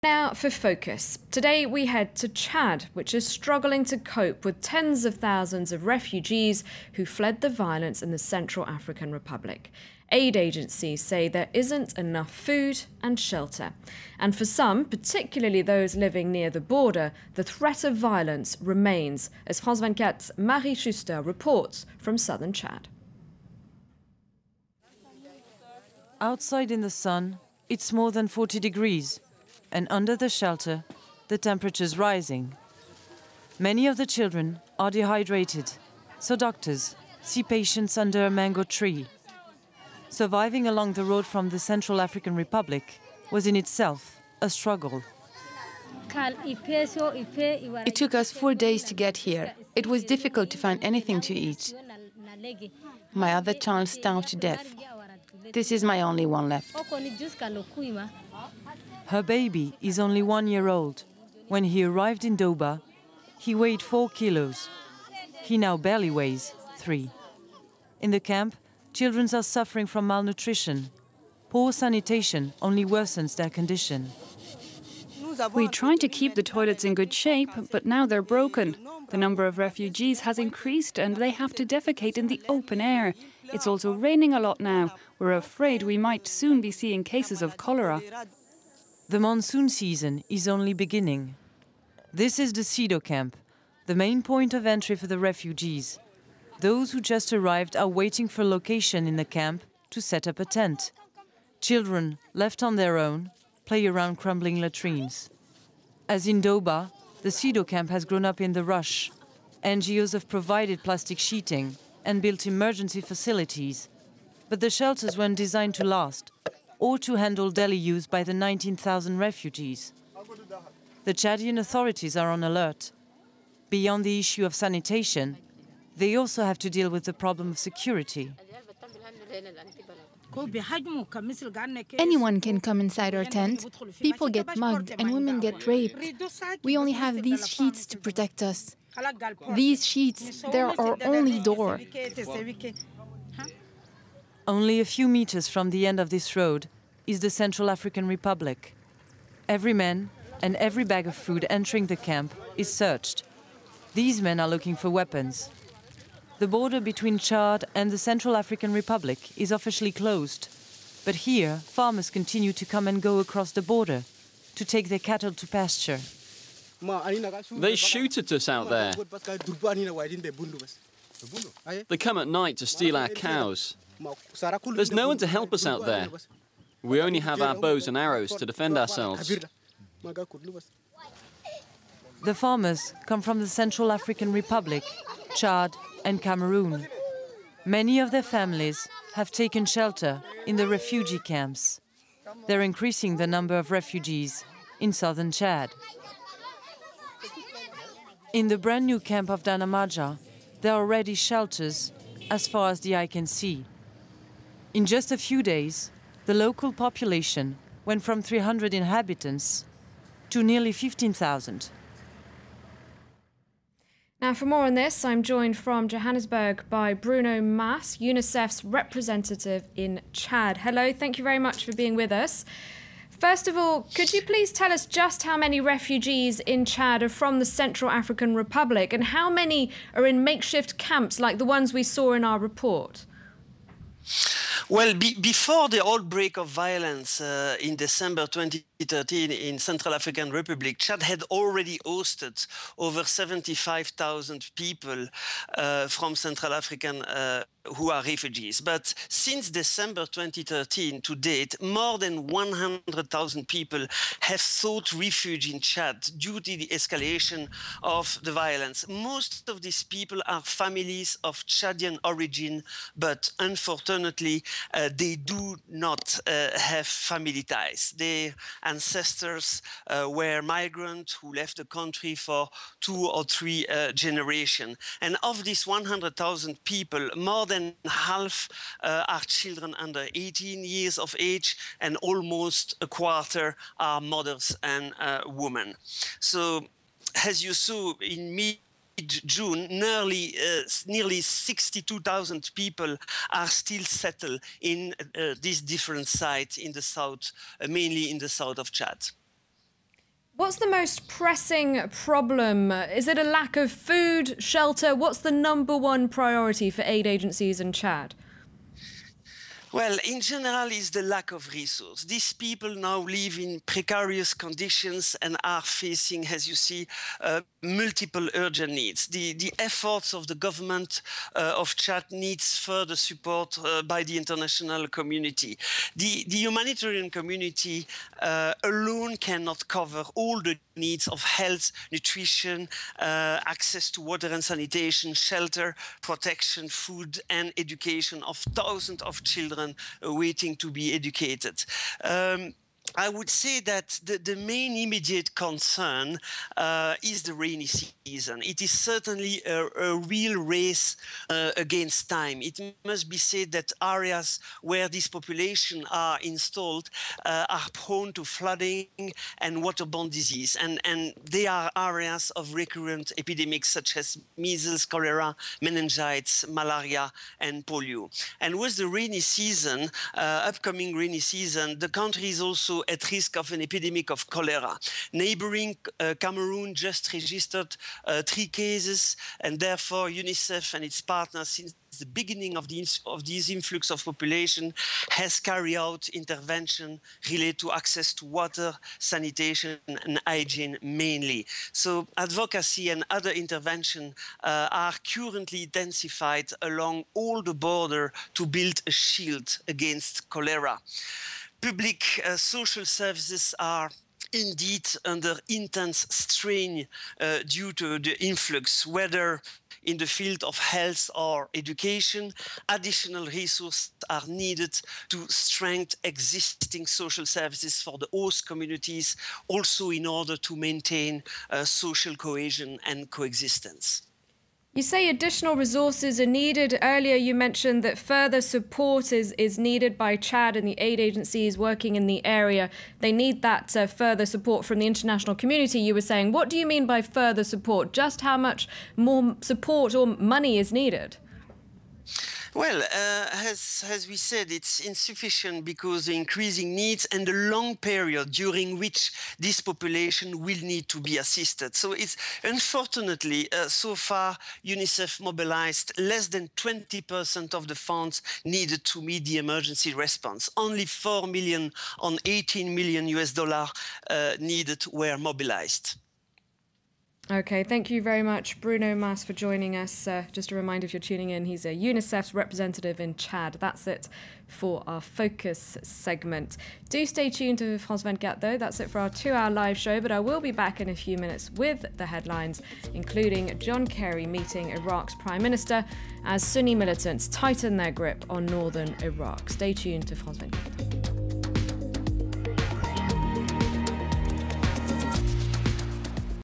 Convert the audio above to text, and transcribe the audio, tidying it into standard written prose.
Now for Focus. Today we head to Chad, which is struggling to cope with tens of thousands of refugees who fled the violence in the Central African Republic. Aid agencies say there isn't enough food and shelter. And for some, particularly those living near the border, the threat of violence remains, as France 24's Marie Schuster reports from southern Chad. Outside in the sun, it's more than 40 degrees. And under the shelter, the temperature's rising. Many of the children are dehydrated, so doctors see patients under a mango tree. Surviving along the road from the Central African Republic was in itself a struggle. It took us 4 days to get here. It was difficult to find anything to eat. My other child starved to death. This is my only one left. Her baby is only 1 year old. When he arrived in Doba, he weighed 4 kilos. He now barely weighs 3. In the camp, children are suffering from malnutrition. Poor sanitation only worsens their condition. We tried to keep the toilets in good shape, but now they're broken. The number of refugees has increased and they have to defecate in the open air. It's also raining a lot now. We're afraid we might soon be seeing cases of cholera. The monsoon season is only beginning. This is the Sido camp, the main point of entry for the refugees. Those who just arrived are waiting for a location in the camp to set up a tent. Children, left on their own, play around crumbling latrines. As in Doba, the Sido camp has grown up in the rush. NGOs have provided plastic sheeting and built emergency facilities. But the shelters weren't designed to last or to handle daily use by the 19,000 refugees. The Chadian authorities are on alert. Beyond the issue of sanitation, they also have to deal with the problem of security. Anyone can come inside our tent. People get mugged and women get raped. We only have these sheets to protect us. These sheets, they're our only door. Only a few meters from the end of this road is the Central African Republic. Every man and every bag of food entering the camp is searched. These men are looking for weapons. The border between Chad and the Central African Republic is officially closed. But here, farmers continue to come and go across the border to take their cattle to pasture. They shoot at us out there. They come at night to steal our cows. There's no one to help us out there. We only have our bows and arrows to defend ourselves. The farmers come from the Central African Republic, Chad and Cameroon. Many of their families have taken shelter in the refugee camps. They're increasing the number of refugees in southern Chad. In the brand new camp of Danamaja, there are already shelters as far as the eye can see. In just a few days, the local population went from 300 inhabitants to nearly 15,000. Now, for more on this, I'm joined from Johannesburg by Bruno Mas, UNICEF's representative in Chad. Hello, thank you very much for being with us. First of all, could you please tell us just how many refugees in Chad are from the Central African Republic and how many are in makeshift camps like the ones we saw in our report? Well, before the outbreak of violence in December 2013 in Central African Republic, Chad had already hosted over 75,000 people from Central African who are refugees. But since December 2013 to date, more than 100,000 people have sought refuge in Chad due to the escalation of the violence. Most of these people are families of Chadian origin, but unfortunately, they do not have family ties. Their ancestors were migrants who left the country for 2 or 3 generations. And of these 100,000 people, more than half are children under 18 years of age, and almost a quarter are mothers and women. So, as you saw in mid-June, nearly 62,000 people are still settled in these different sites in the south, mainly in the south of Chad. What's the most pressing problem? Is it a lack of food, shelter? What's the #1 priority for aid agencies in Chad? Well, in general, it's the lack of resource. These people now live in precarious conditions and are facing, as you see, multiple urgent needs. The efforts of the government of Chad needs further support by the international community. The humanitarian community alone cannot cover all the needs of health, nutrition, access to water and sanitation, shelter, protection, food and education of thousands of children waiting to be educated. I would say that the main immediate concern is the rainy season. It is certainly a real race against time. It must be said that areas where this population are installed are prone to flooding and waterborne disease. And they are areas of recurrent epidemics such as measles, cholera, meningitis, malaria, and polio. And with the rainy season, upcoming rainy season, the country is also at risk of an epidemic of cholera. Neighbouring Cameroon just registered 3 cases, and therefore UNICEF and its partners since the beginning of this influx of population has carried out intervention related to access to water, sanitation and hygiene mainly. So advocacy and other intervention are currently intensified along all the border to build a shield against cholera. Public social services are indeed under intense strain due to the influx, whether in the field of health or education. Additional resources are needed to strengthen existing social services for the host communities, also in order to maintain social cohesion and coexistence. You say additional resources are needed. Earlier you mentioned that further support is needed by Chad and the aid agencies working in the area. They need that further support from the international community, you were saying. What do you mean by further support? Just how much more support or money is needed? Well, as we said, it's insufficient because the increasing needs and the long period during which this population will need to be assisted. So it's unfortunately, so far, UNICEF mobilized less than 20% of the funds needed to meet the emergency response. Only 4 million on $18 million needed were mobilized. Okay, thank you very much, Bruno Mas, for joining us. Just a reminder, if you're tuning in, he's a UNICEF's representative in Chad. That's it for our Focus segment. Do stay tuned to France 24, though. That's it for our 2-hour live show, but I will be back in a few minutes with the headlines, including John Kerry meeting Iraq's Prime Minister as Sunni militants tighten their grip on northern Iraq. Stay tuned to France 24.